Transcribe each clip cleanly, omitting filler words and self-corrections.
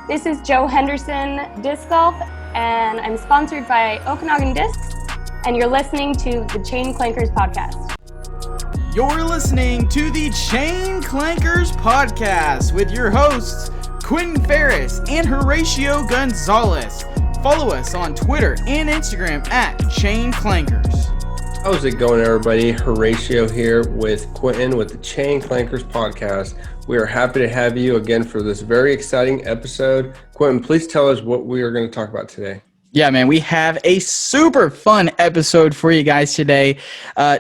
This is Jo Henderson Disc Golf, and I'm sponsored by Okanagan Discs, and you're listening to the Chain Clankers podcast. You're listening to the Chain Clankers podcast with your hosts, Quentin Ferris and Horatio Gonzalez. Follow us on Twitter and Instagram at Chain Clankers. How's it going, everybody? Horatio here with Quentin with the Chain Clankers podcast. We are happy to have you again for this very exciting episode. Quentin, please tell us what we are going to talk about today. Yeah, man, we have a super fun episode for you guys today.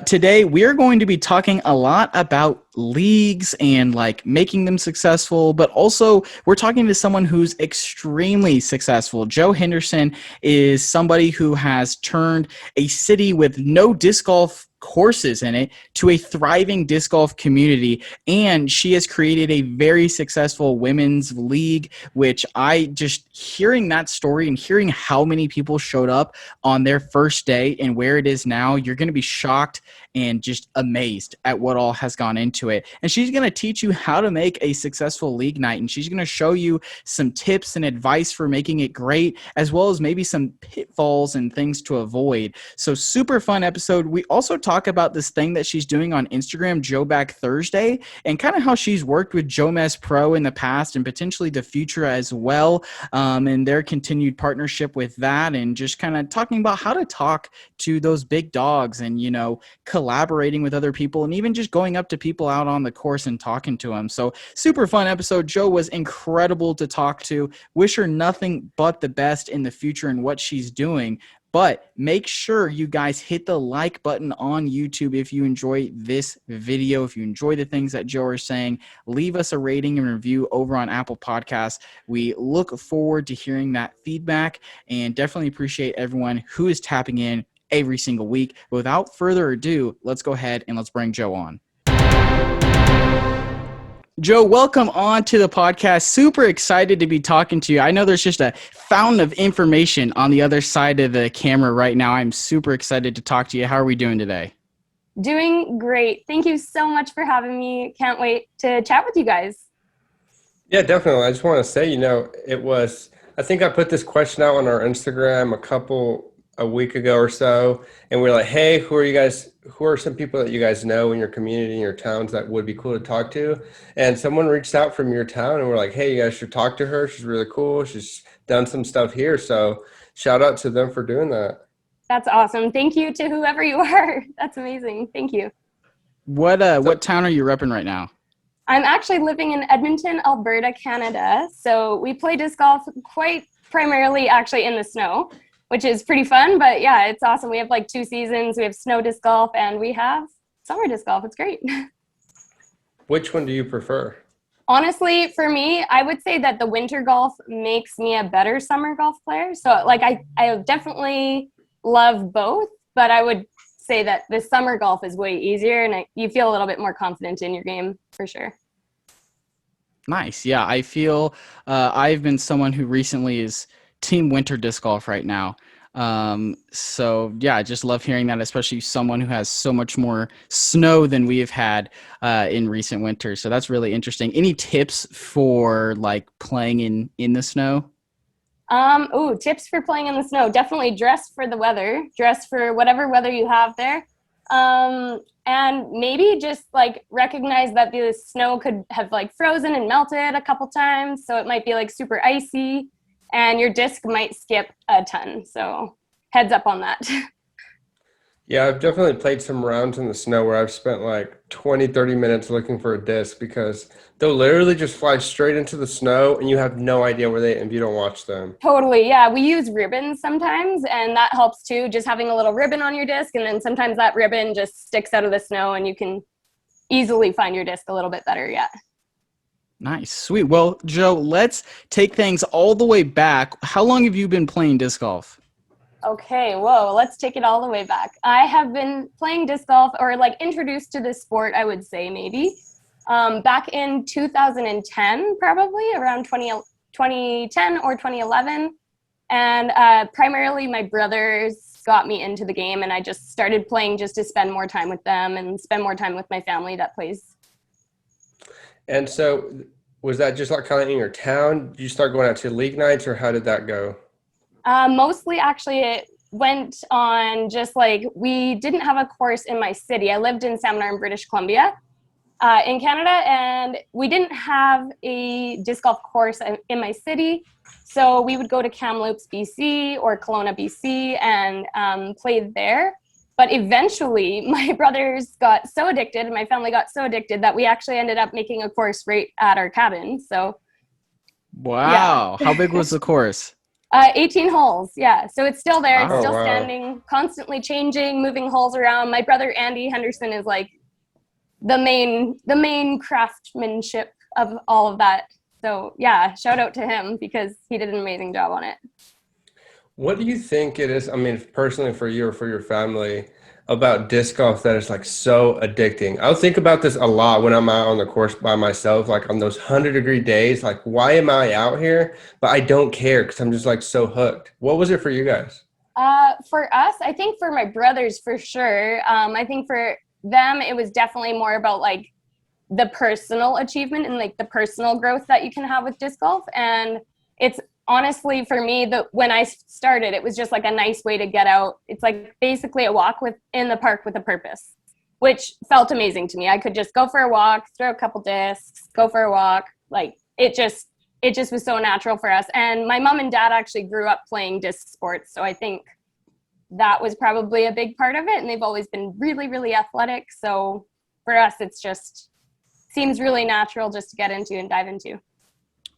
Today, we are going to be talking a lot about leagues and like making them successful, but also we're talking to someone who's extremely successful. Jo Henderson is somebody who has turned a city with no disc golf courses in it to a thriving disc golf community, and she has created a very successful women's league, which I just hearing that story and hearing how many people showed up on their first day and where it is now, you're going to be shocked and just amazed at what all has gone into it. And she's going to teach you how to make a successful league night, and she's going to show you some tips and advice for making it great, as well as maybe some pitfalls and things to avoid. So super fun episode. We also talk about this thing that she's doing on Instagram, Joe Back Thursday, and kind of how she's worked with Joe Mess Pro in the past and potentially the future as well, and their continued partnership with that, and just kind of talking about how to talk to those big dogs and, you know, collaborating with other people and even just going up to people out on the course and talking to them. So super fun episode. Jo was incredible to talk to. Wish her nothing but the best in the future and what she's doing. But make sure you guys hit the like button on YouTube if you enjoy this video. If you enjoy the things that Jo is saying, leave us a rating and review over on Apple Podcasts. We look forward to hearing that feedback and definitely appreciate everyone who is tapping in every single week. But without further ado, let's go ahead and let's bring Jo on. Jo, welcome on to the podcast. Super excited to be talking to you. I know there's just a fountain of information on the other side of the camera right now. I'm super excited to talk to you. How are we doing today? Doing great. Thank you so much for having me. Can't wait to chat with you guys. Yeah, definitely. I just want to say, I think I put this question out on our Instagram a week ago or so, and we're like, hey, who are some people that you guys know in your community, in your towns that would be cool to talk to? And someone reached out from your town and we're like, hey, you guys should talk to her. She's really cool. She's done some stuff here. So shout out to them for doing that. That's awesome. Thank you to whoever you are. That's amazing. Thank you. What town are you repping right now? I'm actually living in Edmonton, Alberta, Canada. So we play disc golf quite primarily actually in the snow, which is pretty fun. But yeah, it's awesome. We have like 2 seasons. We have snow disc golf and we have summer disc golf. It's great. Which one do you prefer? Honestly, for me, I would say that the winter golf makes me a better summer golf player. So like I definitely love both, but I would say that the summer golf is way easier and you feel a little bit more confident in your game for sure. Nice. Yeah, I feel I've been someone who recently is team winter disc golf right now. So yeah, I just love hearing that, especially someone who has so much more snow than we have had in recent winters. So that's really interesting. Any tips for like playing in the snow? Tips for playing in the snow. Definitely dress for the weather. Dress for whatever weather you have there. And maybe just like recognize that the snow could have like frozen and melted a couple times. So it might be like super icy. And your disc might skip a ton. So heads up on that. Yeah, I've definitely played some rounds in the snow where I've spent like 20, 30 minutes looking for a disc because they'll literally just fly straight into the snow and you have no idea where they, if you don't watch them. Totally. Yeah. We use ribbons sometimes and that helps too. Just having a little ribbon on your disc. And then sometimes that ribbon just sticks out of the snow and you can easily find your disc a little bit better. Yeah. Nice. Sweet. Well, Jo, let's take things all the way back. How long have you been playing disc golf? Okay, whoa, let's take it all the way back. I have been playing disc golf or like introduced to this sport, I would say maybe, back in 2010, probably around 2010 or 2011. And primarily my brothers got me into the game and I just started playing just to spend more time with them and spend more time with my family that plays. And so was that just like kind of in your town? Did you start going out to league nights, or how did that go? Mostly, actually, it went on just like we didn't have a course in my city. I lived in Salmon Arm, British Columbia, in Canada, and we didn't have a disc golf course in my city. So we would go to Kamloops, BC, or Kelowna, BC, and play there. But eventually, my brothers got so addicted, and my family got so addicted that we actually ended up making a course right at our cabin. So, Wow. yeah. How big was the course? 18 holes, yeah. So it's still there. It's Wow. Oh, still wow. standing, constantly changing, moving holes around. My brother Andy Henderson is like the main craftsmanship of all of that. So yeah, shout out to him because he did an amazing job on it. What do you think it is? I mean, personally for you or for your family, about disc golf that is like so addicting? I'll think about this a lot when I'm out on the course by myself, like on those 100-degree days. Like, why am I out here? But I don't care because I'm just like so hooked. What was it for you guys? For us, I think for my brothers for sure. I think for them, it was definitely more about like the personal achievement and like the personal growth that you can have with disc golf. And it's honestly for me that when I started, it was just like a nice way to get out. It's like basically a walk in the park with a purpose, which felt amazing to me. I could just go for a walk, throw a couple discs, go for a walk. Like it just was so natural for us. And my mom and dad actually grew up playing disc sports. So I think that was probably a big part of it. And they've always been really, really athletic. So for us, it's just seems really natural just to get into and dive into.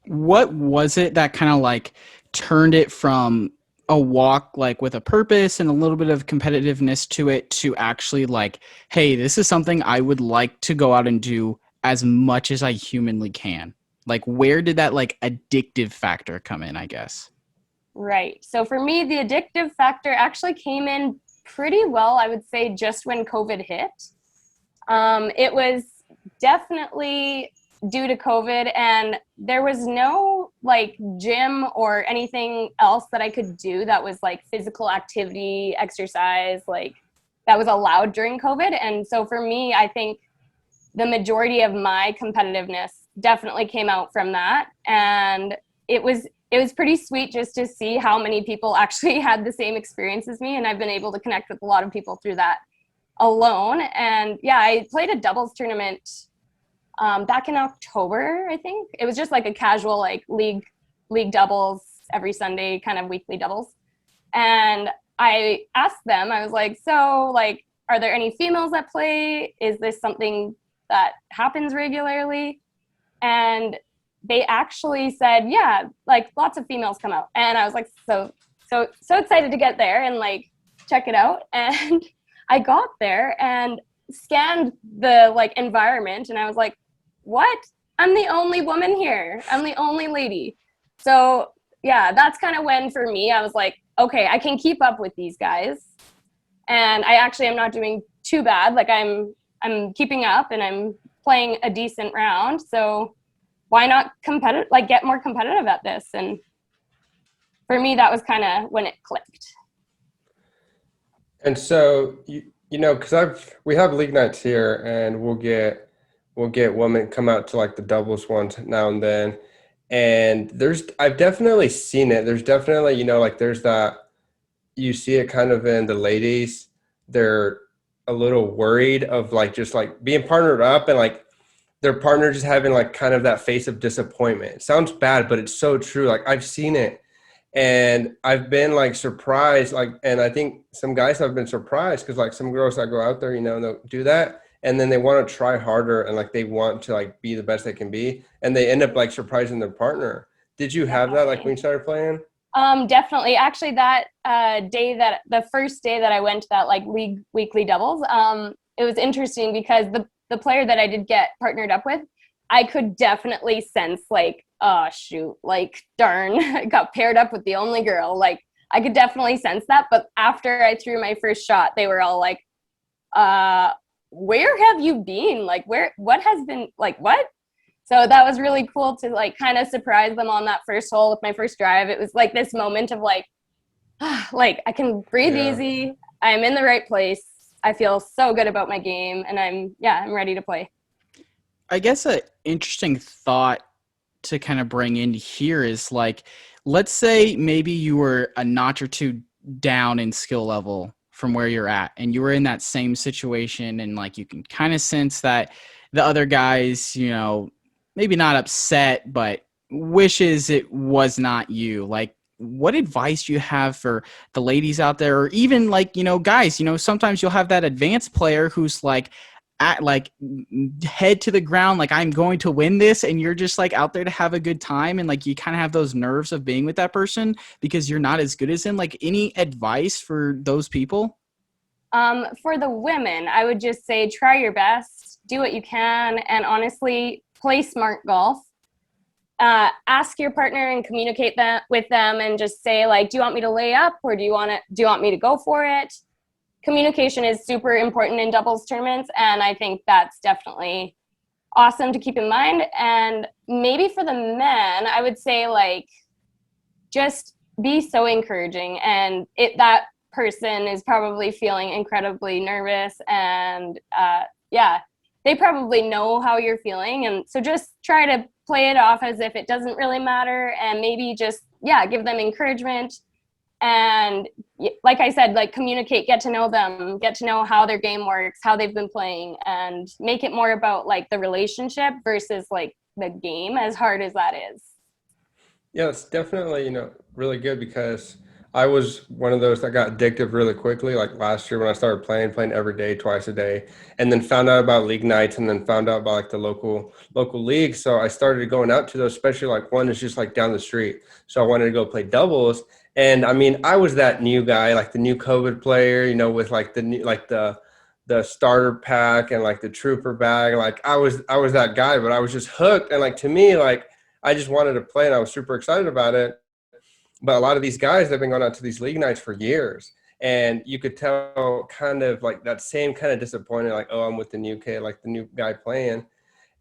What was it that kind of like turned it from a walk like with a purpose and a little bit of competitiveness to it to actually like, hey, this is something I would like to go out and do as much as I humanly can? Like, where did that like addictive factor come in, I guess? Right. So for me, the addictive factor actually came in pretty well, I would say, just when COVID hit. It was definitely due to COVID, and there was no like gym or anything else that I could do that was like physical activity, exercise, like that was allowed during COVID. And so for me, I think the majority of my competitiveness definitely came out from that. And it was pretty sweet just to see how many people actually had the same experience as me. And I've been able to connect with a lot of people through that alone. And yeah, I played a doubles tournament back in October, I think. It was just like a casual like league doubles every Sunday, kind of weekly doubles. And I asked them, I was like, so like, are there any females that play? Is this something that happens regularly? And they actually said, yeah, like lots of females come out. And I was like, so excited to get there and like check it out. And I got there and scanned the like environment, and I was like, what? I'm the only woman here. I'm the only lady. So yeah, that's kind of when for me, I was like, okay, I can keep up with these guys. And I actually am not doing too bad. Like I'm keeping up and I'm playing a decent round. So why not get more competitive at this? And for me, that was kind of when it clicked. And so you know, because we have league nights here, and we'll get women come out to like the doubles ones now and then. And I've definitely seen it. There's definitely, you know, like there's that, you see it kind of in the ladies. They're a little worried of like just like being partnered up and like their partner just having like kind of that face of disappointment. It sounds bad, but it's so true. Like I've seen it. And I've been like surprised, like, and I think some guys have been surprised because like some girls that go out there, you know, they'll do that. And then they want to try harder and like they want to like be the best they can be. And they end up like surprising their partner. Did you have that like when you started playing? Definitely. Actually, that the first day that I went to that like league weekly doubles, it was interesting because the player that I did get partnered up with, I could definitely sense like, oh shoot, like darn, I got paired up with the only girl. Like I could definitely sense that. But after I threw my first shot, they were all like, where have you been? Like what has been like, what? So that was really cool to like kind of surprise them on that first hole with my first drive. It was like this moment of like, like I can breathe easy. I'm in the right place. I feel so good about my game, and I'm ready to play. I guess an interesting thought to kind of bring in here is like, let's say maybe you were a notch or two down in skill level from where you're at, and you were in that same situation, and like you can kind of sense that the other guys, you know, maybe not upset, but wishes it was not you. Like, what advice do you have for the ladies out there, or even like, you know, guys, you know, sometimes you'll have that advanced player who's like at like head to the ground, like I'm going to win this, and you're just like out there to have a good time, and like you kind of have those nerves of being with that person because you're not as good as him. Like, any advice for those people? For the women, I would just say try your best, do what you can, and honestly, play smart golf. Ask your partner and communicate that with them, and just say like, do you want me to lay up, or do you want me to go for it? Communication is super important in doubles tournaments, and I think that's definitely awesome to keep in mind. And maybe for the men, I would say like, just be so encouraging, and that person is probably feeling incredibly nervous, and they probably know how you're feeling, and so just try to play it off as if it doesn't really matter, and maybe just give them encouragement. And like I said, like communicate, get to know them, get to know how their game works, how they've been playing, and make it more about like the relationship versus like the game, as hard as that is. Yeah, it's definitely, really good, because I was one of those that got addictive really quickly. Like last year when I started playing every day, twice a day, and then found out about league nights, and then found out about like the local league. So I started going out to those, especially like one is just like down the street. So I wanted to go play doubles. And I mean, I was that new guy, like the new COVID player, with like the new, like the starter pack and like the trooper bag. Like I was that guy, but I was just hooked. And like, to me, like I just wanted to play, and I was super excited about it. But a lot of these guys, they've been going out to these league nights for years. And you could tell kind of like that same kind of disappointment, like, oh, I'm with the new kid, like the new guy playing.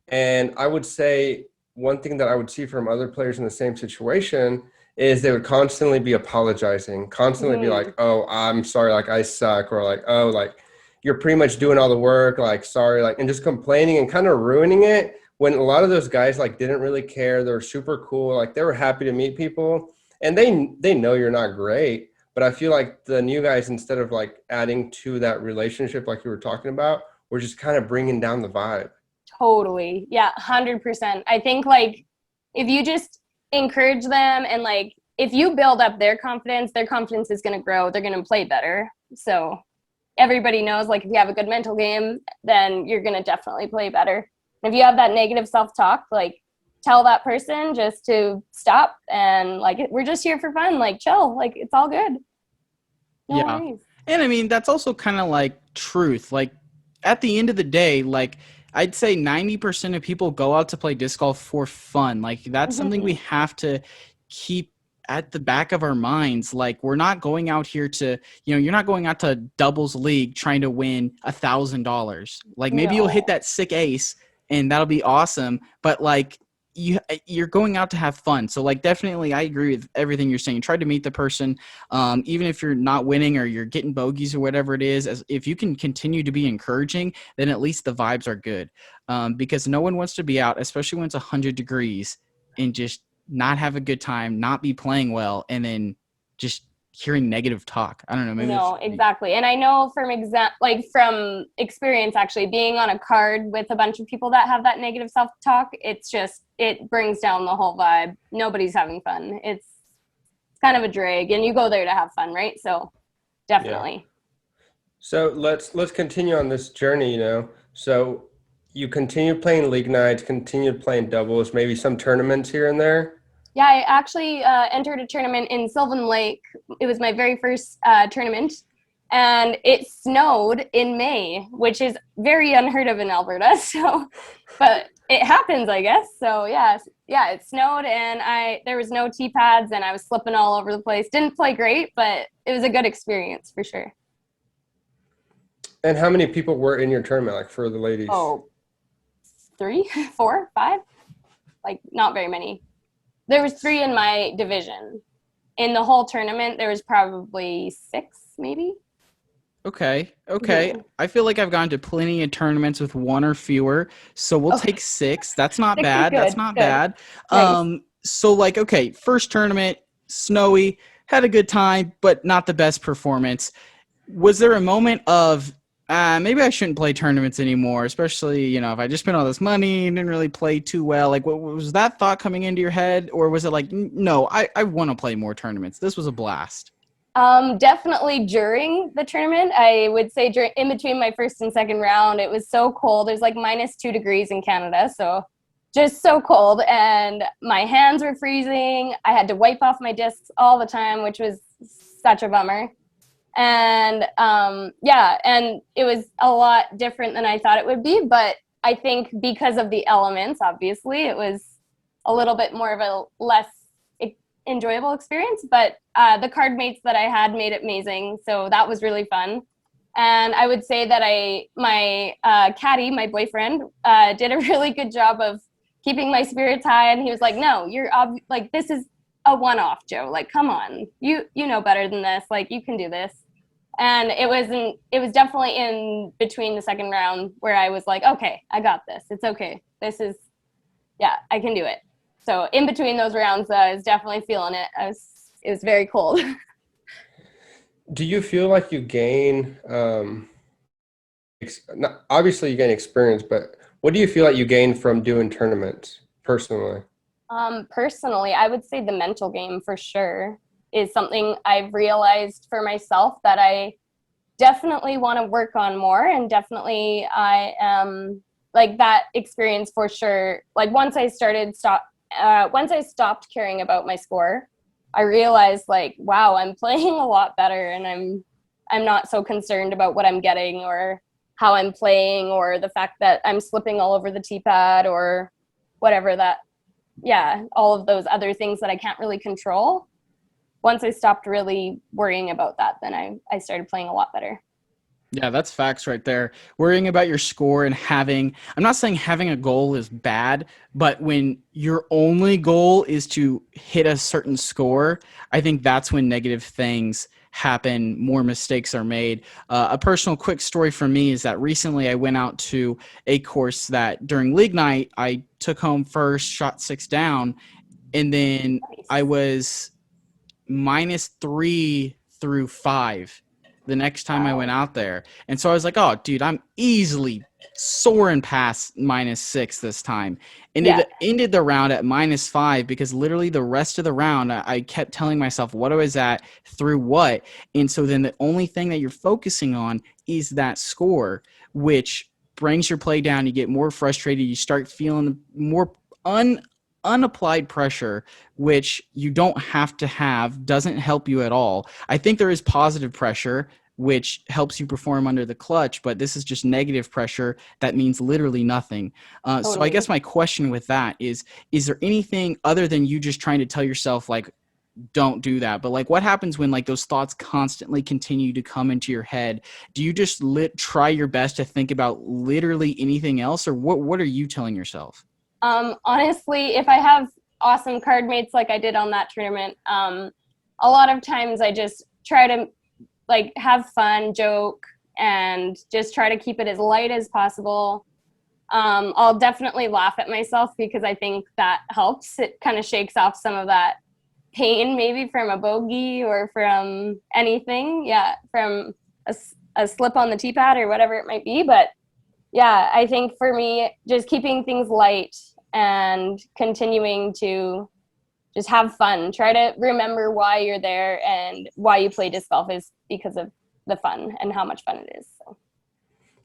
And I would say one thing that I would see from other players in the same situation is they would constantly be apologizing, constantly be like, oh, I'm sorry, like I suck, or like, oh, like you're pretty much doing all the work, like sorry, like, and just complaining and kind of ruining it, when a lot of those guys like didn't really care. They were super cool, like they were happy to meet people, and they know you're not great. But I feel like the new guys, instead of like adding to that relationship like you were talking about, we're just kind of bringing down the vibe. Totally. Yeah, 100%. I think like if you just encourage them, and like if you build up their confidence is going to grow. They're going to play better. So everybody knows like if you have a good mental game, then you're going to definitely play better. And if you have that negative self-talk, like tell that person just to stop, and like we're just here for fun, like chill, like it's all good. No worries. And I mean, that's also kind of like truth. Like at the end of the day, like I'd say 90% of people go out to play disc golf for fun. Like that's something we have to keep at the back of our minds. Like we're not going out here to, you're not going out to doubles league trying to win $1,000. Like maybe you'll hit that sick ace and that'll be awesome. But like you're going out to have fun. So like definitely I agree with everything you're saying. Try to meet the person, even if you're not winning or you're getting bogeys or whatever it is. As if you can continue to be encouraging, then at least the vibes are good, because no one wants to be out, especially when it's 100 degrees, and just not have a good time, not be playing well, and then just hearing negative talk. I don't know. Maybe no, exactly. And I know from experience, actually being on a card with a bunch of people that have that negative self-talk, it brings down the whole vibe. Nobody's having fun. It's kind of a drag, and you go there to have fun, right? So definitely. Yeah. So let's continue on this journey, So you continued playing league nights, continued playing doubles, maybe some tournaments here and there. Yeah, I actually entered a tournament in Sylvan Lake. It was my very first tournament, and it snowed in May, which is very unheard of in Alberta. So, but it happens, I guess. So yeah, it snowed, and there was no tee pads, and I was slipping all over the place. Didn't play great, but it was a good experience for sure. And how many people were in your tournament, like for the ladies? Oh, 3, 4, 5, like not very many. There was 3 in my division. In the whole tournament, there was probably 6, maybe. Okay. Okay. Mhm. I feel like I've gone to plenty of tournaments with one or fewer, so we'll Okay, take 6. That's not 6 is bad. That's good. not Good. bad. Nice. So like, okay, first tournament, snowy, had a good time, but not the best performance. Was there a moment of maybe I shouldn't play tournaments anymore, especially, if I just spent all this money and didn't really play too well? Like, what was that thought coming into your head? Or was it like, no, I want to play more tournaments. This was a blast. Definitely during the tournament. I would say in between my first and second round, it was so cold. It was like -2 degrees in Canada, so just so cold, and my hands were freezing. I had to wipe off my discs all the time, which was such a bummer. And yeah, and it was a lot different than I thought it would be. But I think because of the elements, obviously, it was a little bit more of a less enjoyable experience. But the card mates that I had made it amazing, so that was really fun. And I would say that my caddy, my boyfriend, did a really good job of keeping my spirits high. And he was like, "No, you're like, this is a one-off, Jo. Like, come on, you know better than this. Like, you can do this." And it was definitely in between the second round where I was like, okay, I got this. It's okay. Yeah, I can do it. So in between those rounds, I was definitely feeling it. It was very cold. Do you feel like you gain, obviously you gain experience, but what do you feel like you gain from doing tournaments personally? Personally, I would say the mental game for sure is something I've realized for myself that I definitely want to work on more. And definitely I am like that experience for sure. Like once I stopped caring about my score, I realized like, wow, I'm playing a lot better, and I'm not so concerned about what I'm getting or how I'm playing or the fact that I'm slipping all over the tee pad or whatever that, yeah, all of those other things that I can't really control. Once I stopped really worrying about that, then I started playing a lot better. Yeah, that's facts right there. Worrying about your score and I'm not saying having a goal is bad, but when your only goal is to hit a certain score, I think that's when negative things happen, more mistakes are made. A personal quick story for me is that recently I went out to a course that during league night, I took home first, shot 6 down, and then Nice. I was -3 through 5 the next time I went Wow. out there. And so I was like, oh, dude, I'm easily soaring past -6 this time. And Yeah, it ended the round at -5 because literally the rest of the round, I kept telling myself what I was at through what. And so then the only thing that you're focusing on is that score, which brings your play down. You get more frustrated. You start feeling more unapplied pressure, which you don't have to have, doesn't help you at all. I think there is positive pressure, which helps you perform under the clutch, but this is just negative pressure that means literally nothing. So I guess totally. my question with that is there anything other than you just trying to tell yourself, like, don't do that, but like what happens when like those thoughts constantly continue to come into your head? Do you just try your best to think about literally anything else, or what are you telling yourself? Honestly, if I have awesome card mates like I did on that tournament, a lot of times I just try to like have fun, joke, and just try to keep it as light as possible. I'll definitely laugh at myself because I think that helps. It kind of shakes off some of that pain, maybe from a bogey or from anything. Yeah, from a slip on the tee pad or whatever it might be. But yeah, I think for me, just keeping things light and continuing to just have fun. Try to remember why you're there and why you play disc golf is because of the fun and how much fun it is. So,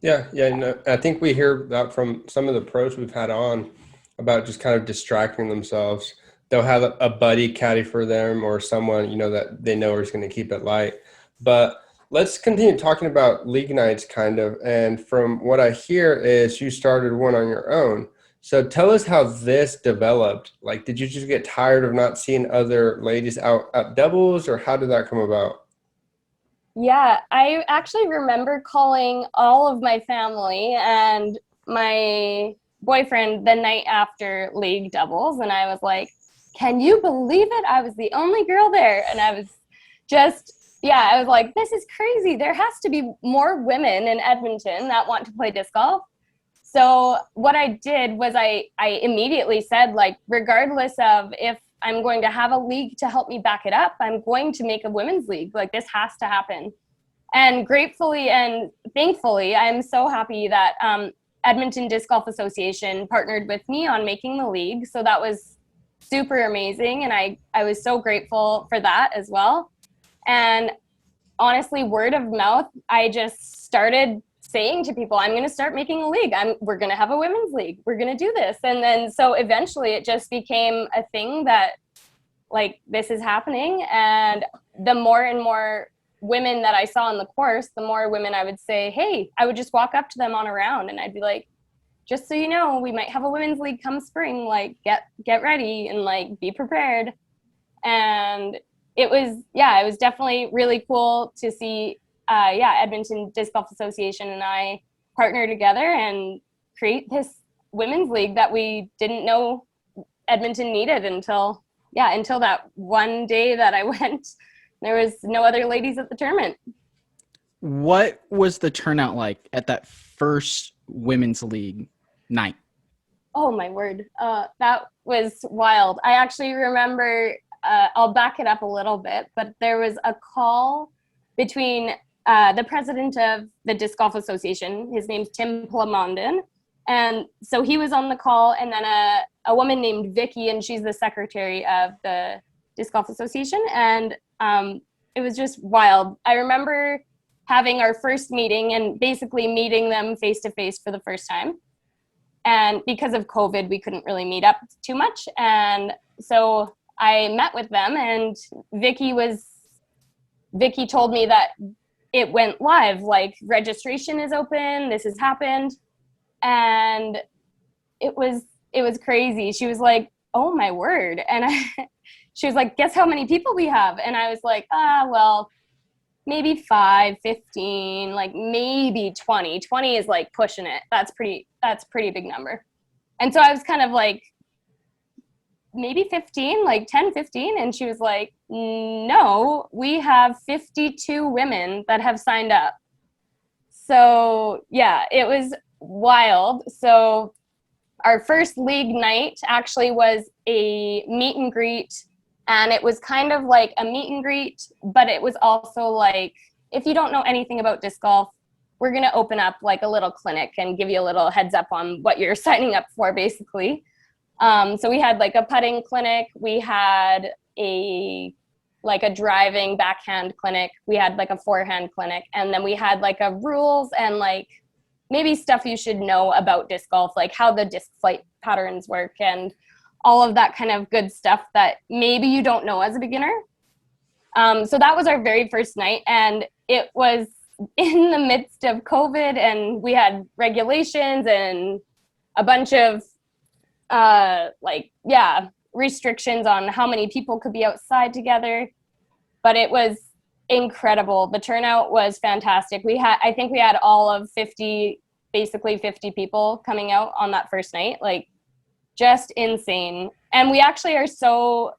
Yeah, yeah, no, I think we hear that from some of the pros we've had on about just kind of distracting themselves. They'll have a buddy caddy for them or someone, that they know is going to keep it light. But let's continue talking about league nights kind of. And from what I hear is you started one on your own. So tell us how this developed. Like, did you just get tired of not seeing other ladies out at doubles, or how did that come about? yeah, I actually remember calling all of my family and my boyfriend the night after league doubles. And I was like, can you believe it? I was the only girl there. And I was just yeah, I was like, this is crazy. There has to be more women in Edmonton that want to play disc golf. So what I did was I immediately said, like, regardless of if I'm going to have a league to help me back it up, I'm going to make a women's league. Like, this has to happen. And gratefully and thankfully, I'm so happy that Edmonton Disc Golf Association partnered with me on making the league. So that was super amazing. And I was so grateful for that as well. And honestly, word of mouth, I just started saying to people, I'm going to start making a league. We're going to have a women's league. We're going to do this. And then so eventually it just became a thing that, like, this is happening. And the more and more women that I saw on the course, the more women I would say, hey, I would just walk up to them on a round and I'd be like, just so you know, we might have a women's league come spring, like, get ready and, like, be prepared. And it was definitely really cool to see Edmonton Disc Golf Association and I partner together and create this women's league that we didn't know Edmonton needed until that one day that I went. There was no other ladies at the tournament. What was the turnout like at that first women's league night? Oh my word. That was wild. I actually remember, I'll back it up a little bit, but there was a call between the president of the Disc Golf Association. His name's Tim Plamondon. And so he was on the call, and then a woman named Vicky, and she's the secretary of the Disc Golf Association. And it was just wild. I remember having our first meeting and basically meeting them face to face for the first time. And because of COVID, we couldn't really meet up too much. And so I met with them, and Vicky told me that it went live, like, registration is open, this has happened. And it was crazy. She was like, oh my word. And she was like, guess how many people we have? And I was like, well, maybe 5, 15, like maybe 20. 20 is like pushing it. That's pretty big number. And so I was kind of like, maybe 15, like 10, 15. And she was like, no, we have 52 women that have signed up. So yeah, it was wild. So our first league night actually was a meet and greet, and it was kind of like a meet and greet, but it was also like, if you don't know anything about disc golf, we're going to open up like a little clinic and give you a little heads up on what you're signing up for, basically. So we had like a putting clinic, we had a driving backhand clinic, we had like a forehand clinic, and then we had like a rules and like maybe stuff you should know about disc golf, like how the disc flight patterns work and all of that kind of good stuff that maybe you don't know as a beginner. So that was our very first night, and it was in the midst of COVID, and we had regulations and a bunch of restrictions on how many people could be outside together, but it was incredible. The turnout was fantastic. I think we had all of 50 people coming out on that first night, like just insane. And we actually are so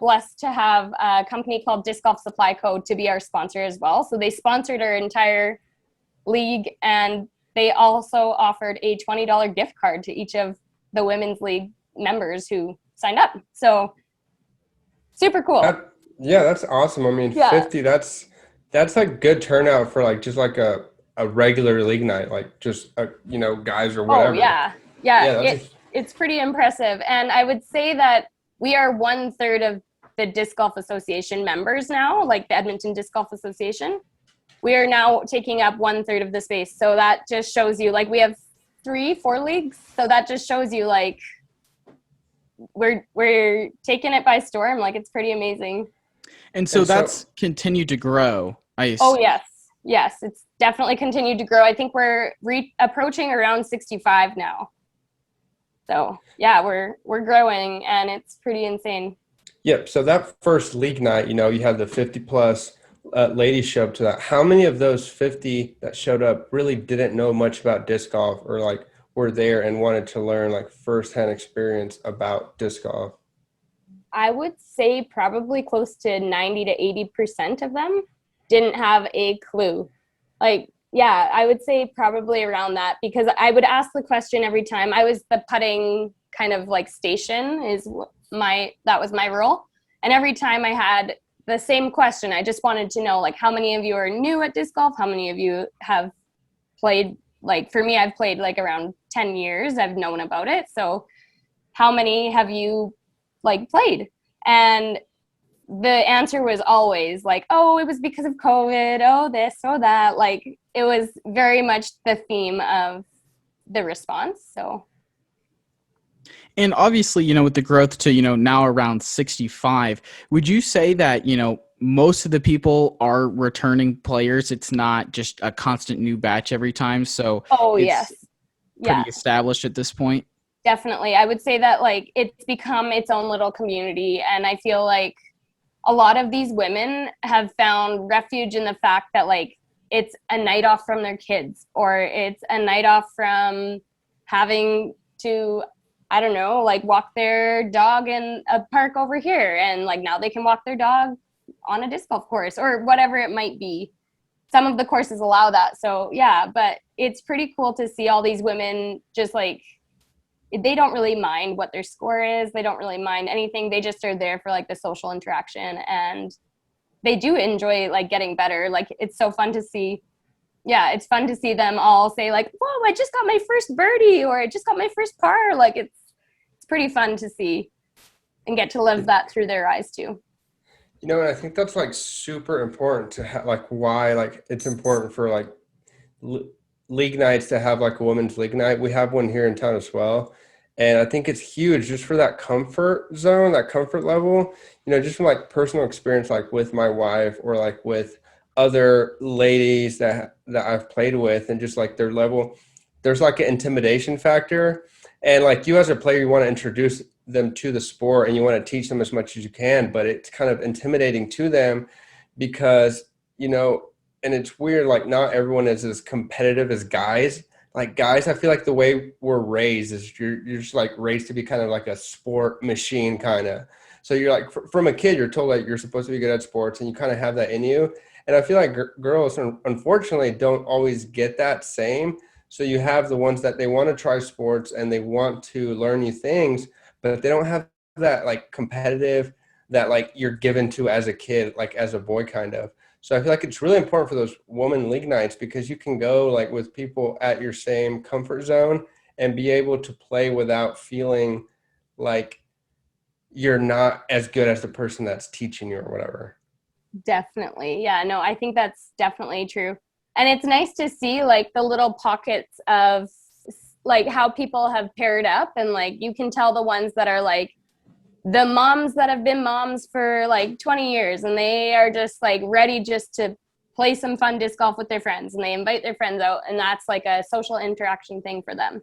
blessed to have a company called Disc Golf Supply Co. to be our sponsor as well. So they sponsored our entire league, and they also offered a $20 gift card to each of the women's league members who signed up. So super cool. That's awesome. I mean, 50, that's a good turnout for like just like a regular league night, like just guys or whatever. Oh yeah. It's pretty impressive. And I would say that we are 1/3 of the Disc Golf Association members now, like the Edmonton Disc Golf Association. We are now taking up 1/3 of the space. So that just shows you, like, we have 3-4 leagues. So that just shows you, like, we're taking it by storm. Like, it's pretty amazing. And so that's continued to grow. Oh, yes, it's definitely continued to grow. I think we're approaching around 65 now. So yeah, we're growing, and it's pretty insane. Yep. So that first league night, you had the 50 plus ladies show up to that. How many of those 50 that showed up really didn't know much about disc golf, or like were there and wanted to learn like firsthand experience about disc golf? I would say probably close to 90 to 80% of them. didn't have a clue. Like, yeah, I would say probably around that, because I would ask the question every time. I was the putting kind of like station that was my role. And every time I had the same question, I just wanted to know, like, how many of you are new at disc golf? How many of you have played? Like, for me, I've played like around 10 years. I've known about it. So how many have you like played? And the answer was always like, oh, it was because of COVID, oh, this, oh, that. Like, it was very much the theme of the response. So, And obviously, with the growth to, now around 65, would you say that, most of the people are returning players? It's not just a constant new batch every time. So oh, it's yes. pretty Yeah, established at this point. definitely. I would say that like it's become its own little community. And I feel like a lot of these women have found refuge in the fact that like it's a night off from their kids, or it's a night off from having to, I don't know, like walk their dog in a park over here, and like now they can walk their dog on a disc golf course or whatever it might be. Some of the courses allow that. So yeah, but it's pretty cool to see all these women just like, they don't really mind what their score is. They don't really mind anything. They just are there for like the social interaction, and they do enjoy like getting better. Like, it's so fun to see. Yeah, it's fun to see them all say like, whoa, I just got my first birdie, or I just got my first par. Like, it's pretty fun to see and get to live that through their eyes too. And I think that's like super important to have, like, why like it's important for like league nights to have like a women's league night. We have one here in town as well. And I think it's huge just for that comfort zone, that comfort level, just from like personal experience, like with my wife or like with other ladies that I've played with, and just like their level, there's like an intimidation factor. And like you as a player, you want to introduce them to the sport and you want to teach them as much as you can, but it's kind of intimidating to them because, and it's weird, like not everyone is as competitive as guys. Like guys, I feel like the way we're raised is you're just like raised to be kind of like a sport machine kind of. So you're like, from a kid, you're told that you're supposed to be good at sports and you kind of have that in you. And I feel like girls, unfortunately, don't always get that same. So you have the ones that they want to try sports and they want to learn new things, but they don't have that like competitive that like you're given to as a kid, like as a boy kind of. So I feel like it's really important for those woman league nights because you can go like with people at your same comfort zone and be able to play without feeling like you're not as good as the person that's teaching you or whatever. Definitely. Yeah, no, I think that's definitely true. And it's nice to see like the little pockets of like how people have paired up, and like you can tell the ones that are like the moms that have been moms for like 20 years and they are just like ready just to play some fun disc golf with their friends, and they invite their friends out, and that's like a social interaction thing for them.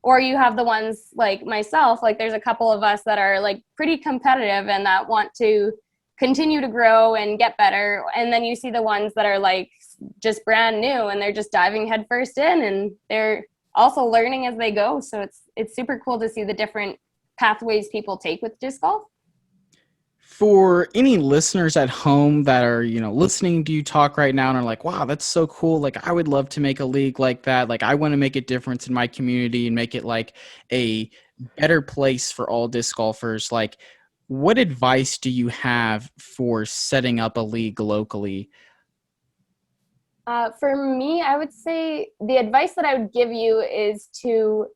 Or you have the ones like myself, like there's a couple of us that are like pretty competitive and that want to continue to grow and get better. And then you see the ones that are like just brand new and they're just diving headfirst in, and they're also learning as they go. So it's super cool to see the different pathways people take with disc golf. For any listeners at home that are, listening to you talk right now and are like, wow, that's so cool. Like, I would love to make a league like that. Like, I want to make a difference in my community and make it like a better place for all disc golfers. Like, what advice do you have for setting up a league locally? For me, I would say the advice that I would give you is to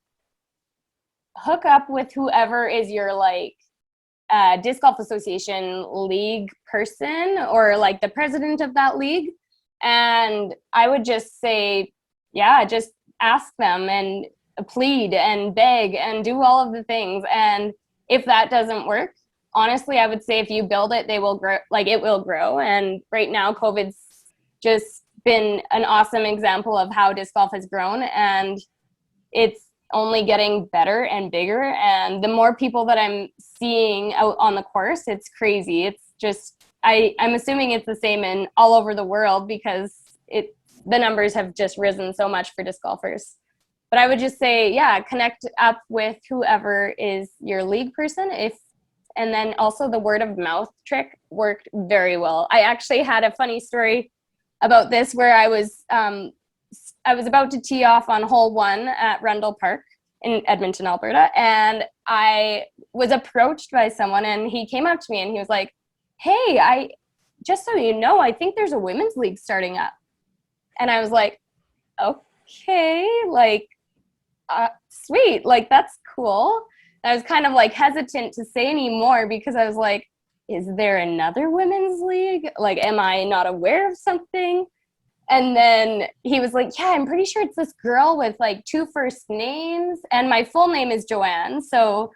hook up with whoever is your like disc golf association league person, or like the president of that league. And I would just say, yeah, just ask them and plead and beg and do all of the things. And if that doesn't work, honestly, I would say if you build it, they will grow, like it will grow. And right now, COVID's just been an awesome example of how disc golf has grown, and it's only getting better and bigger. And the more people that I'm seeing out on the course, it's crazy. It's just, I'm assuming it's the same in all over the world because the numbers have just risen so much for disc golfers. But I would just say, yeah, connect up with whoever is your league person. And then also the word of mouth trick worked very well. I actually had a funny story about this where I was about to tee off on hole 1 at Rundle Park in Edmonton, Alberta, and I was approached by someone, and he came up to me and he was like, "Hey, I just so you know, I think there's a women's league starting up." And I was like, "Okay, like, sweet, like that's cool." And I was kind of like hesitant to say any more because I was like, "Is there another women's league? Like, am I not aware of something?" And then he was like, "Yeah, I'm pretty sure it's this girl with like 2 first names, and my full name is Joanne." So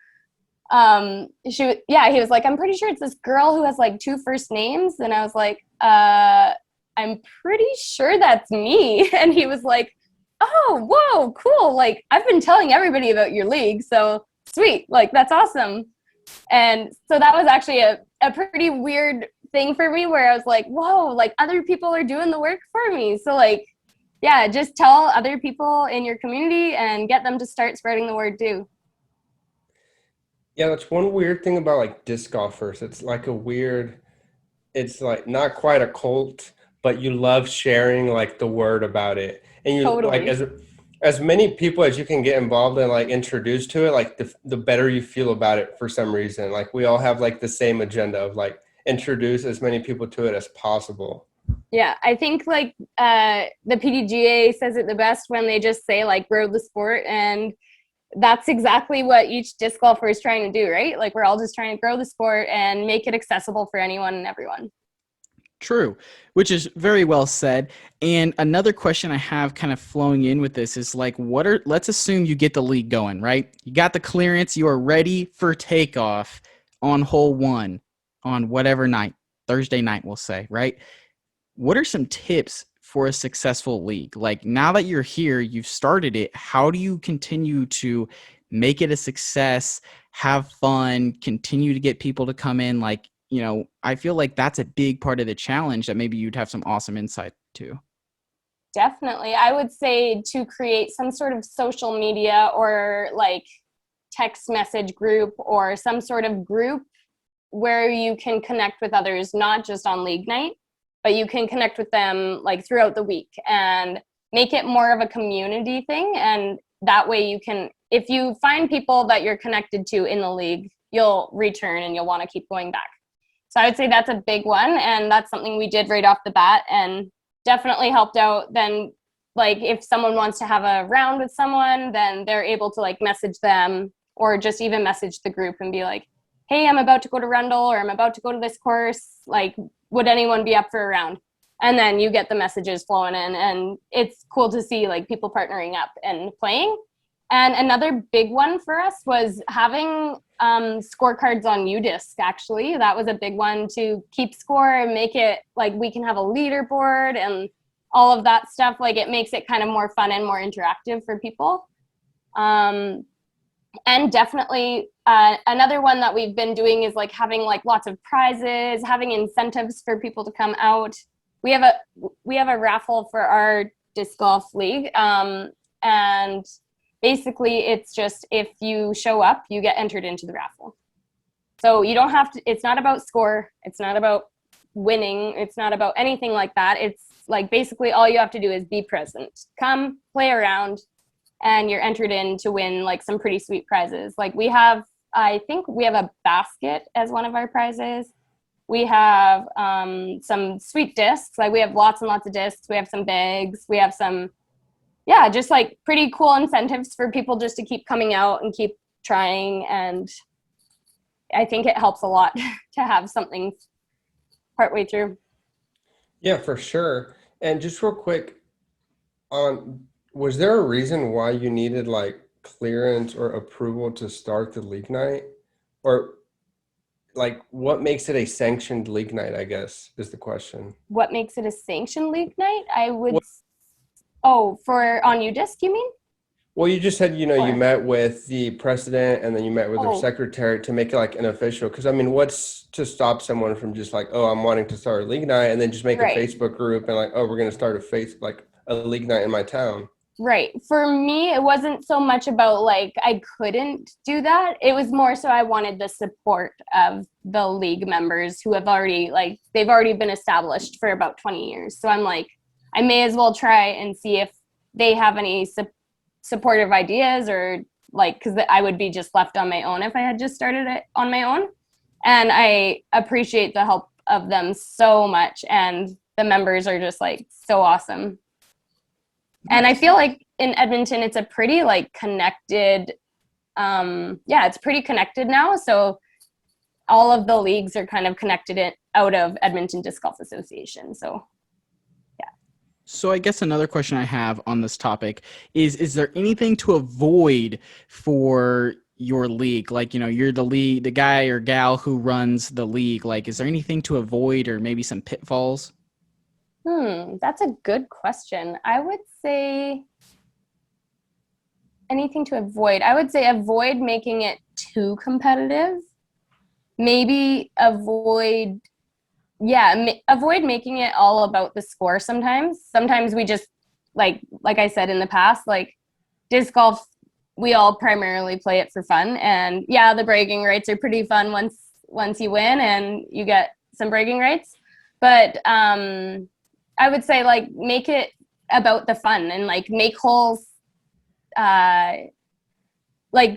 he was like, "I'm pretty sure it's this girl who has like 2 first names." And I was like, "I'm pretty sure that's me." And he was like, "Oh, whoa, cool. Like, I've been telling everybody about your league, so sweet. Like, that's awesome." And so that was actually a pretty weird thing for me where I was like, whoa, like other people are doing the work for me. So like, yeah, just tell other people in your community and get them to start spreading the word too. Yeah, that's one weird thing about like disc golfers. It's like it's like not quite a cult, but you love sharing like the word about it. And you like Totally. as many people as you can get involved and like introduced to it, like the better you feel about it for some reason. Like we all have like the same agenda of like introduce as many people to it as possible. Yeah, I think like the PDGA says it the best when they just say like grow the sport, and that's exactly what each disc golfer is trying to do, right? Like we're all just trying to grow the sport and make it accessible for anyone and everyone. True, which is very well said. And another question I have kind of flowing in with this is like, let's assume you get the league going, right? You got the clearance, you are ready for takeoff on hole 1 on whatever night, Thursday night, we'll say, right? What are some tips for a successful league? Like now that you're here, you've started it, how do you continue to make it a success, have fun, continue to get people to come in? Like, I feel like that's a big part of the challenge that maybe you'd have some awesome insight to. Definitely. I would say to create some sort of social media or like text message group or some sort of group where you can connect with others, not just on league night, but you can connect with them like throughout the week and make it more of a community thing. And that way you can, if you find people that you're connected to in the league, you'll return and you'll want to keep going back. So I would say that's a big one. And that's something we did right off the bat and definitely helped out. Then like if someone wants to have a round with someone, then they're able to like message them or just even message the group and be like, "Hey, I'm about to go to Rundle or I'm about to go to this course. Like, would anyone be up for a round?" And then you get the messages flowing in, and it's cool to see like people partnering up and playing. And another big one for us was having scorecards on UDisc, actually. That was a big one to keep score and make it like we can have a leaderboard and all of that stuff. Like it makes it kind of more fun and more interactive for people. And definitely another one that we've been doing is like having like lots of prizes, having incentives for people to come out. We have a raffle for our disc golf league. And basically it's just if you show up, you get entered into the raffle. So you don't have to, it's not about score. It's not about winning. It's not about anything like that. It's like basically all you have to do is be present. Come, play around, and you're entered in to win like some pretty sweet prizes. Like I think we have a basket as one of our prizes. We have some sweet discs. Like we have lots and lots of discs. We have some bags. We have some, yeah, just like pretty cool incentives for people just to keep coming out and keep trying. And I think it helps a lot to have something partway through. Yeah, for sure. And just real quick, was there a reason why you needed like clearance or approval to start the league night? Or like what makes it a sanctioned league night, I guess, is the question. What makes it a sanctioned league night? What, For on UDisc, you mean? well, you just said, you Or, met with the president and then you met with their oh, secretary to make it like an official. Because I mean, what's to stop someone from just like, oh, I'm wanting to start a league night and then just make a right. Facebook group and like, oh, we're going to start a league night in my town. Right. For me, it wasn't so much about like I couldn't do that. It was more so I wanted the support of the league members who have already like they've already been established for about 20 years. So I'm like, I may as well try and see if they have any supportive ideas or like because I would be just left on my own if I had just started it on my own. And I appreciate the help of them so much. And the members are just like so awesome. And I feel like in Edmonton, it's a pretty like connected, it's pretty connected now. So all of the leagues are kind of connected out of Edmonton Disc Golf Association. So, yeah. So I guess another question I have on this topic is there anything to avoid for your league? Like, you're the guy or gal who runs the league. Like, is there anything to avoid or maybe some pitfalls? That's a good question. I would say anything to avoid. I would say avoid making it too competitive. Maybe avoid making it all about the score sometimes. Sometimes we just like I said in the past, like disc golf, we all primarily play it for fun. And yeah, the bragging rights are pretty fun once you win and you get some bragging rights. But I would say like make it about the fun and like make holes like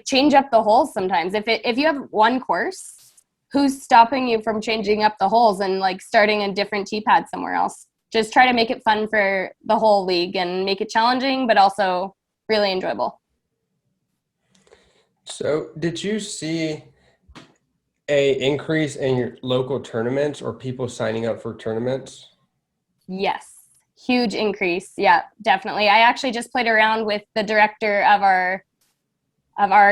change up the holes sometimes. If you have one course, who's stopping you from changing up the holes and like starting a different tee pad somewhere else? Just try to make it fun for the whole league and make it challenging, but also really enjoyable. So did you see a increase in your local tournaments or people signing up for tournaments? Yes, huge increase. Yeah, definitely. I actually just played around with the director of our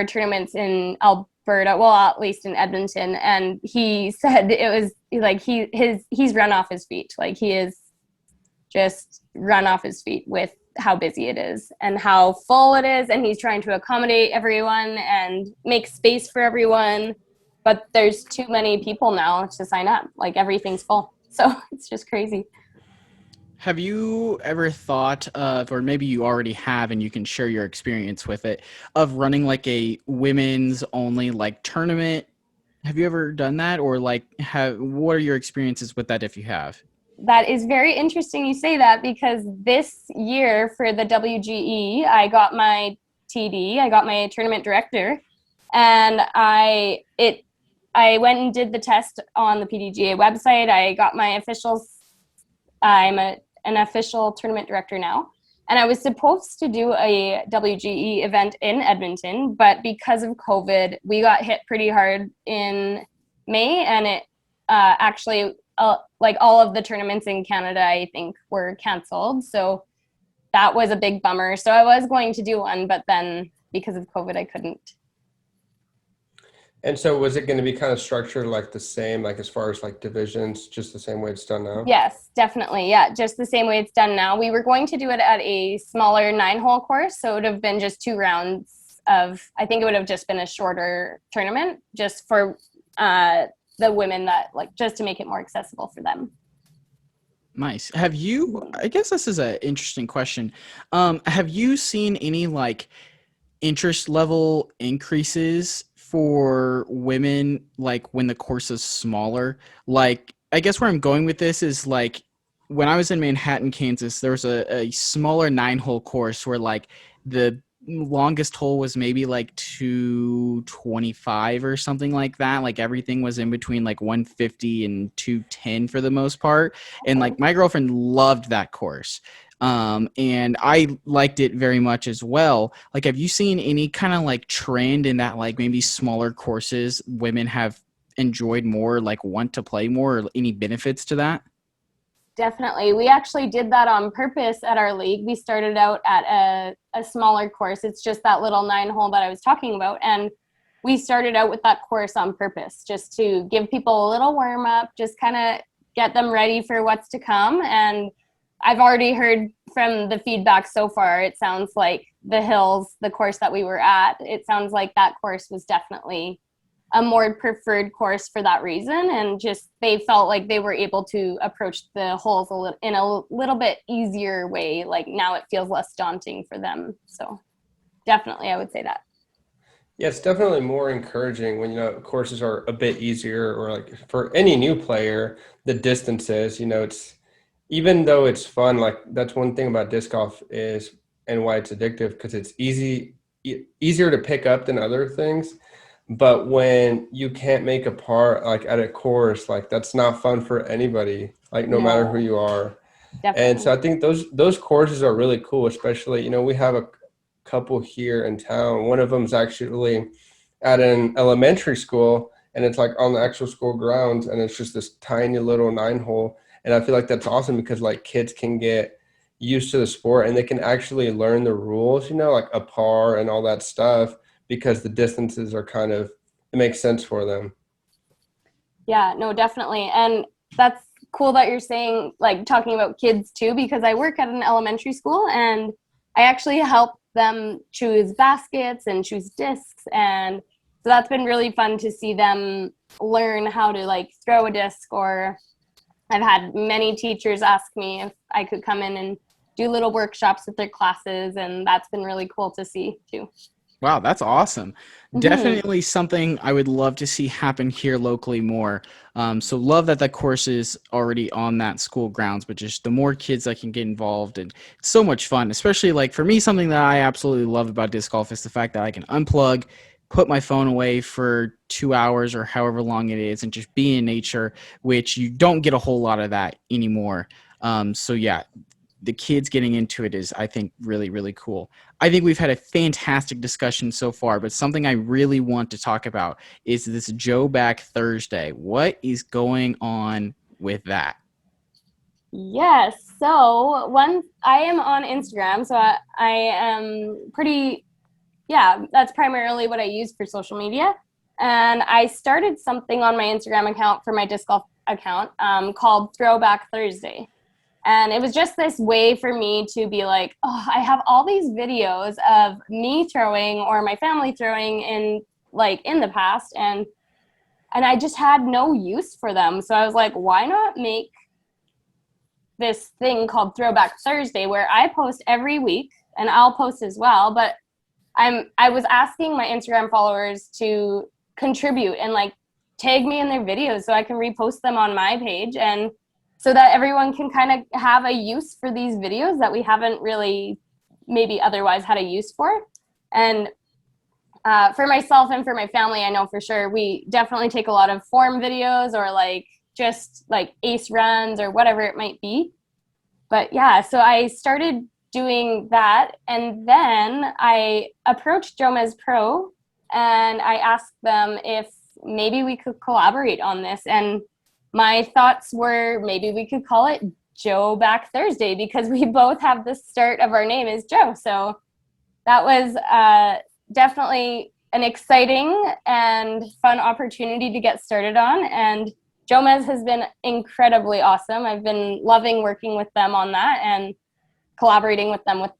tournaments in Alberta, well, at least in Edmonton, and he said it was like he's run off his feet. Like he is just run off his feet with how busy it is and how full it is, and he's trying to accommodate everyone and make space for everyone, but there's too many people now to sign up. Like everything's full, so it's just crazy. Have you ever thought of, or maybe you already have and you can share your experience with it, of running like a women's only like tournament? Have you ever done that? Or like what are your experiences with that if you have? That is very interesting you say that, because this year for the WGE, I got my TD, I got my tournament director, and I went and did the test on the PDGA website. I got my officials. I'm an official tournament director now. And I was supposed to do a WGE event in Edmonton, but because of COVID, we got hit pretty hard in May, and it actually, like all of the tournaments in Canada, I think, were canceled. So that was a big bummer. So I was going to do one, but then because of COVID, I couldn't. And so was it going to be kind of structured like the same, like as far as like divisions, just the same way it's done now? Yes, definitely. Yeah, just the same way it's done now. We were going to do it at a smaller 9-hole course, so it would have been just 2 rounds of, I think it would have just been a shorter tournament just for the women, that like just to make it more accessible for them. Nice. Have you, I guess this is an interesting question. Have you seen any like interest level increases for women, like when the course is smaller? Like, I guess where I'm going with this is like when I was in Manhattan, Kansas, there was a smaller 9-hole course where like the longest hole was maybe like 225 or something like that. Like everything was in between like 150 and 210 for the most part. And like my girlfriend loved that course. And I liked it very much as well. Like, have you seen any kind of like trend in that, like maybe smaller courses women have enjoyed more, like want to play more, or any benefits to that? Definitely. We actually did that on purpose at our league. We started out at a smaller course. It's just that little 9-hole that I was talking about. And we started out with that course on purpose, just to give people a little warm up, just kind of get them ready for what's to come. And I've already heard from the feedback so far, it sounds like the Hills, the course that we were at, it sounds like that course was definitely a more preferred course for that reason, and just they felt like they were able to approach the holes in a little bit easier way. Like now it feels less daunting for them. So definitely I would say that. Yeah, it's definitely more encouraging when, courses are a bit easier, or like for any new player, the distances, it's, even though it's fun, like that's one thing about disc golf is, and why it's addictive, because it's easier to pick up than other things. But when you can't make a par like at a course, like that's not fun for anybody, like no matter who No, you are. And so definitely. I think those courses are really cool, especially, we have a couple here in town. One of them is actually at an elementary school, and it's like on the actual school grounds, and it's just this tiny little 9-hole. And I feel like that's awesome because like kids can get used to the sport, and they can actually learn the rules, like a par and all that stuff, because the distances are kind of, it makes sense for them. Yeah, no, definitely. And that's cool that you're saying, like, talking about kids too, because I work at an elementary school and I actually help them choose baskets and choose discs. And so that's been really fun to see them learn how to like throw a disc. Or I've had many teachers ask me if I could come in and do little workshops with their classes. And that's been really cool to see too. Wow, that's awesome. Mm-hmm. Definitely something I would love to see happen here locally more. So love that the course is already on that school grounds, but just the more kids that can get involved, and it's so much fun, especially like for me, something that I absolutely love about disc golf is the fact that I can unplug, put my phone away for 2 hours or however long it is, and just be in nature, which you don't get a whole lot of that anymore. So yeah, the kids getting into it is, I think, really, really cool. I think we've had a fantastic discussion so far, but something I really want to talk about is this Joe Back Thursday. What is going on with that? Yes. So once I am on Instagram, so I am pretty, yeah, that's primarily what I use for social media. And I started something on my Instagram account for my disc golf account called Throwback Thursday. And it was just this way for me to be like, oh, I have all these videos of me throwing or my family throwing in the past, and I just had no use for them. So I was like, why not make this thing called Throwback Thursday where I post every week, and I'll post as well, but I was asking my Instagram followers to contribute and like tag me in their videos so I can repost them on my page, and so that everyone can kind of have a use for these videos that we haven't really maybe otherwise had a use for. And for myself and for my family, I know for sure we definitely take a lot of form videos or like just like ace runs or whatever it might be. But yeah, so I started doing that, and then I approached Jomez Pro and I asked them if maybe we could collaborate on this. And my thoughts were maybe we could call it Joe Back Thursday because we both have the start of our name is Joe. So that was definitely an exciting and fun opportunity to get started on. And Jomez has been incredibly awesome. I've been loving working with them on that and collaborating with them with,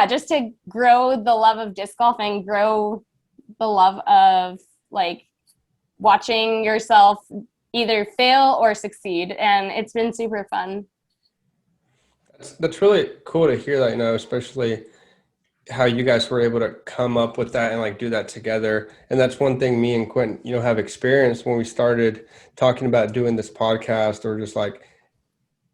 just to grow the love of disc golf and grow the love of like watching yourself either fail or succeed. And it's been super fun. That's really cool to hear that, especially how you guys were able to come up with that and like do that together. And that's one thing me and Quentin, have experienced when we started talking about doing this podcast, or just like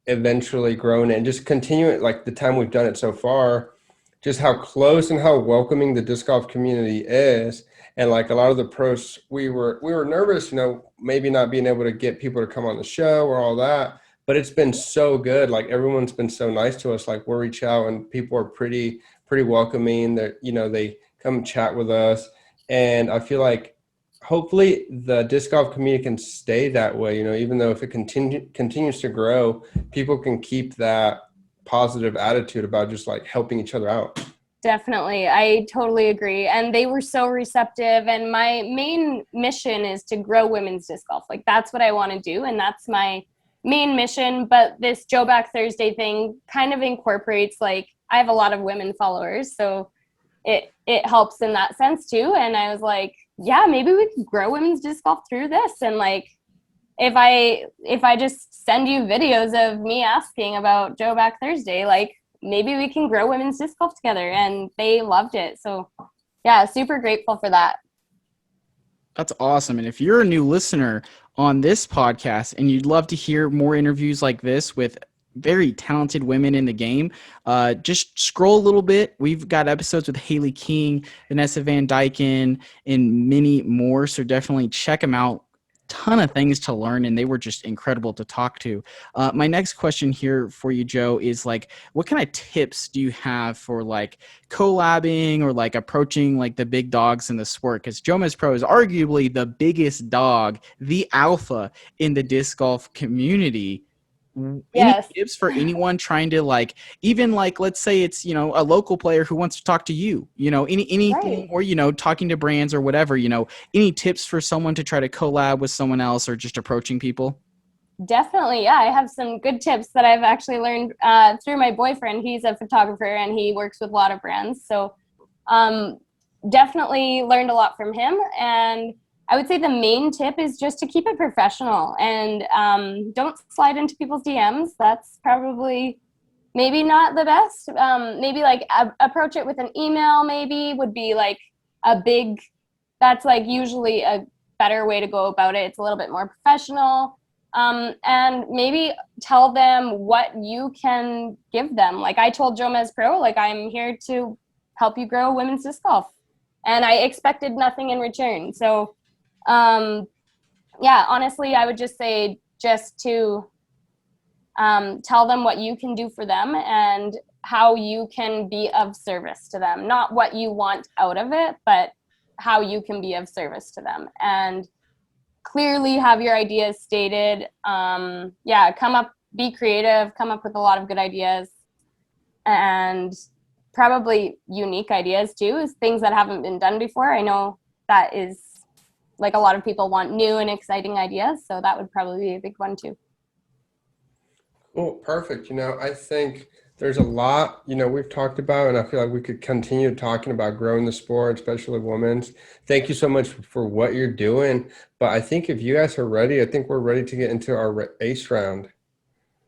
eventually grown and just continue it, like the time we've done it so far, just how close and how welcoming the disc golf community is. And like a lot of the pros, we were nervous, maybe not being able to get people to come on the show or all that, but it's been so good. Like everyone's been so nice to us. Like we'll reach out and people are pretty welcoming. That they come chat with us, and I feel like hopefully the disc golf community can stay that way. Even though if it continues to grow, people can keep that positive attitude about just like helping each other out. Definitely. I totally agree. And they were so receptive. And my main mission is to grow women's disc golf. Like that's what I want to do. And that's my main mission. But this Joe Back Thursday thing kind of incorporates, like, I have a lot of women followers. So it helps in that sense too. And I was like, yeah, maybe we could grow women's disc golf through this. And like, if I just send you videos of me asking about Joe back Thursday, like maybe we can grow women's disc golf together. And they loved it. So yeah, super grateful for that. That's awesome. And if you're a new listener on this podcast and you'd love to hear more interviews like this with very talented women in the game, just scroll a little bit. We've got episodes with Haley King, Vanessa Van Dyken, and many more. So definitely check them out. Ton of things to learn, and they were just incredible to talk to. My next question here for you, Joe, is like, what kind of tips do you have for like collabing or like approaching like the big dogs in the sport? Because Joe Mez Pro is arguably the biggest dog, the alpha in the disc golf community. Any Yes. tips for anyone trying to like, even like, let's say it's, you know, a local player who wants to talk to you, you know, anything, Right. or, you know, talking to brands or whatever, you know, any tips for someone to try to collab with someone else or just approaching people? Definitely. Yeah. I have some good tips that I've actually learned through my boyfriend. He's a photographer and he works with a lot of brands. So um, definitely learned a lot from him. And I would say the main tip is just to keep it professional and don't slide into people's DMs. That's probably maybe not the best. Maybe like approach it with an email, maybe would be like that's like usually a better way to go about it. It's a little bit more professional. And maybe tell them what you can give them. Like I told Joe Mez Pro, like I'm here to help you grow women's disc golf. And I expected nothing in return. So yeah, honestly, I would just say just to tell them what you can do for them and how you can be of service to them. Not what you want out of it, but how you can be of service to them. And clearly have your ideas stated. Be creative, come up with a lot of good ideas and probably unique ideas too, is things that haven't been done before. I know that is like a lot of people want new and exciting ideas. So that would probably be a big one too. Cool, perfect. You know, I think there's a lot, you know, we've talked about, and I feel like we could continue talking about growing the sport, especially women's. Thank you so much for what you're doing. But I think if you guys are ready, I think we're ready to get into our ace round.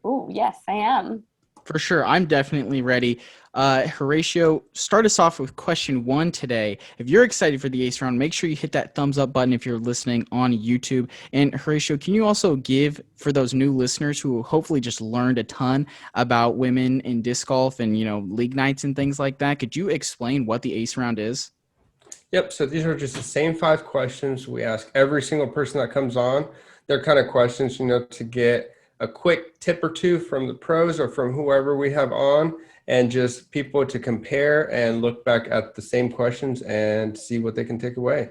Oh, yes, I am. For sure. I'm definitely ready. Horatio, start us off with question 1 today. If you're excited for the ace round, make sure you hit that thumbs up button if you're listening on YouTube. And Horatio, can you also give, for those new listeners who hopefully just learned a ton about women in disc golf and, you know, league nights and things like that, could you explain what the ace round is? Yep. So these are just the same 5 questions we ask every single person that comes on. They're kind of questions, you know, to get a quick tip or two from the pros or from whoever we have on, and just people to compare and look back at the same questions and see what they can take away.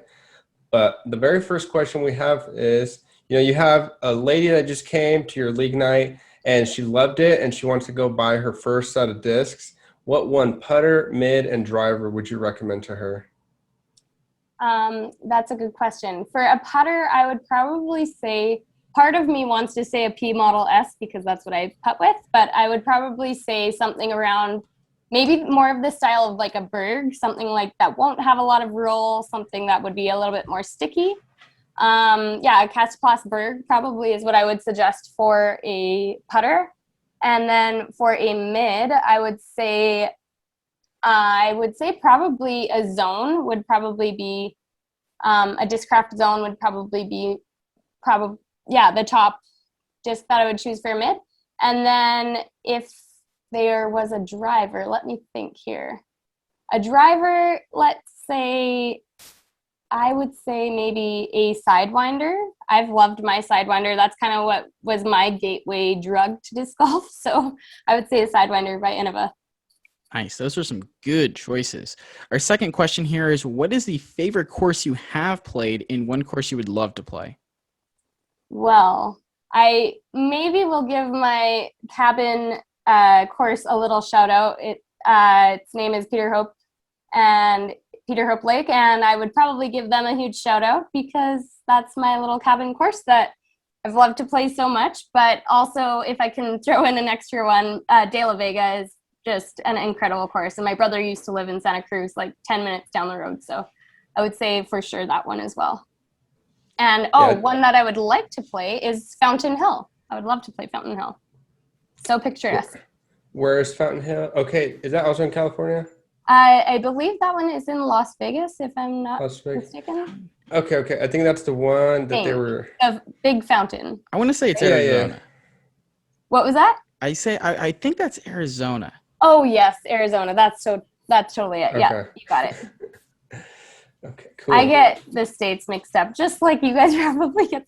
But the very first question we have is, you know, you have a lady that just came to your league night and she loved it and she wants to go buy her first set of discs. What one putter, mid, and driver would you recommend to her? That's a good question. For a putter, I would probably say, part of me wants to say a P Model S because that's what I putt with, but I would probably say something around maybe more of the style of like a Berg, something like that won't have a lot of roll, something that would be a little bit more sticky. A Cast Plus Berg probably is what I would suggest for a putter. And then for a mid, I would say probably a zone would probably be a Discraft zone would probably be the top disc that I would choose for a mid. And then if there was a driver, let me think here. A driver, let's say, I would say maybe a Sidewinder. I've loved my Sidewinder. That's kind of what was my gateway drug to disc golf. So I would say a Sidewinder by Innova. Nice. Those are some good choices. Our second question here is, what is the favorite course you have played and one course you would love to play? Well, I maybe will give my cabin course a little shout out. Its name is Peter Hope Lake, and I would probably give them a huge shout out because that's my little cabin course that I've loved to play so much. But also, if I can throw in an extra one, De La Vega is just an incredible course. And my brother used to live in Santa Cruz, like 10 minutes down the road. So I would say for sure that one as well. And one that I would like to play is Fountain Hill. I would love to play Fountain Hill. So picturesque. Where is Fountain Hill? Okay, is that also in California? I believe that one is in Las Vegas, if I'm not mistaken. Okay. I think that's the one that they were... A big fountain. I want to say it's Arizona. What was that? I think that's Arizona. Oh, yes, Arizona. That's totally it. Okay. Yeah, you got it. Okay, cool. I get the states mixed up, just like you guys probably get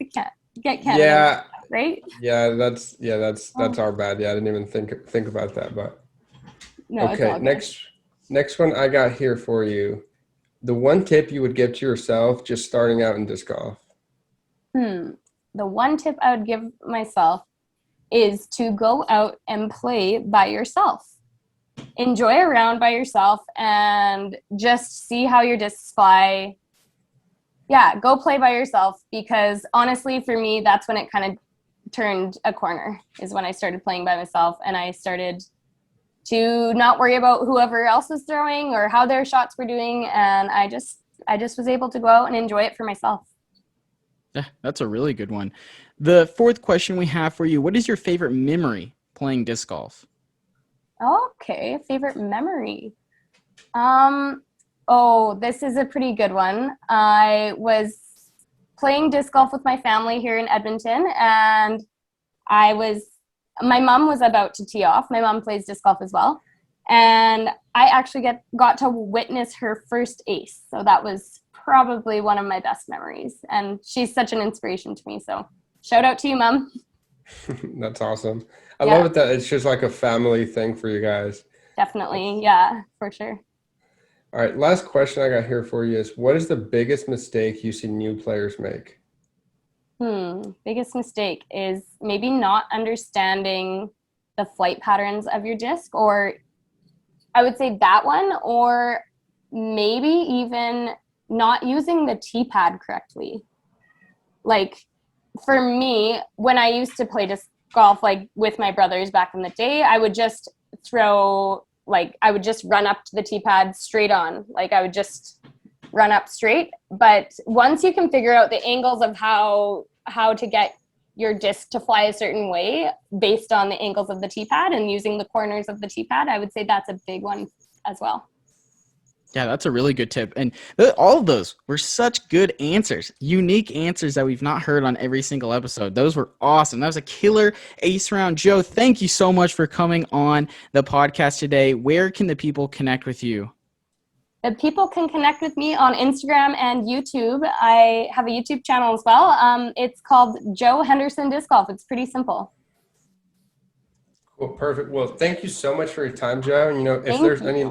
Canada. Yeah. Right? Yeah, that's our bad. Yeah, I didn't even think about that, but no, okay, next one I got here for you. The one tip you would give to yourself just starting out in disc golf. The one tip I would give myself is to go out and play by yourself. Enjoy a round by yourself and just see how your discs fly. Yeah, go play by yourself, because honestly, for me, that's when it kind of turned a corner, is when I started playing by myself and I started to not worry about whoever else was throwing or how their shots were doing, and I just was able to go out and enjoy it for myself. Yeah, that's a really good one. The fourth question we have for you: what is your favorite memory playing disc golf? Okay, favorite memory. This is a pretty good one. I was playing disc golf with my family here in Edmonton, and my mom was about to tee off. My mom plays disc golf as well. And I actually got to witness her first ace. So that was probably one of my best memories. And she's such an inspiration to me. So shout out to you, Mom. That's awesome. I love it that it's just like a family thing for you guys. Definitely. Yeah, for sure. All right. Last question I got here for you is, what is the biggest mistake you see new players make? Biggest mistake is maybe not understanding the flight patterns of your disc, or I would say that one, or maybe even not using the tee pad correctly. Like for me, when I used to play disc golf, like with my brothers back in the day, I would just I would just run up to the tee pad straight on. Like I would just run up straight. But once you can figure out the angles of how to get your disc to fly a certain way based on the angles of the tee pad and using the corners of the tee pad, I would say that's a big one as well. Yeah, that's a really good tip. And all of those were such good answers, unique answers that we've not heard on every single episode. Those were awesome. That was a killer ace round. Jo, thank you so much for coming on the podcast today. Where can the people connect with you? The people can connect with me on Instagram and YouTube. I have a YouTube channel as well. It's called Jo Henderson Disc Golf. It's pretty simple. Cool, perfect. Well, thank you so much for your time, Jo. And, if there's any,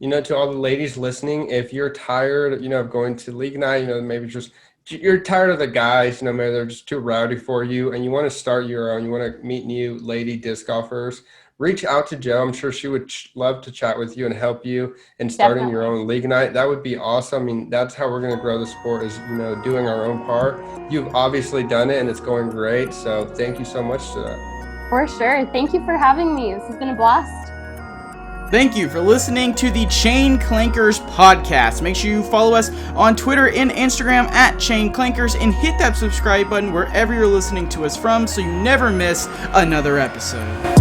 to all the ladies listening, if you're tired, of going to league night, maybe just you're tired of the guys, maybe they're just too rowdy for you, and you want to start your own, you want to meet new lady disc golfers, reach out to Jo. I'm sure she would love to chat with you and help you in starting your own league night. That would be awesome. I mean, that's how we're going to grow the sport, is, doing our own part. You've obviously done it and it's going great. So thank you so much to that. For sure. Thank you for having me. This has been a blast. Thank you for listening to the Chain Clankers podcast. Make sure you follow us on Twitter and Instagram at Chain Clankers, and hit that subscribe button wherever you're listening to us from so you never miss another episode.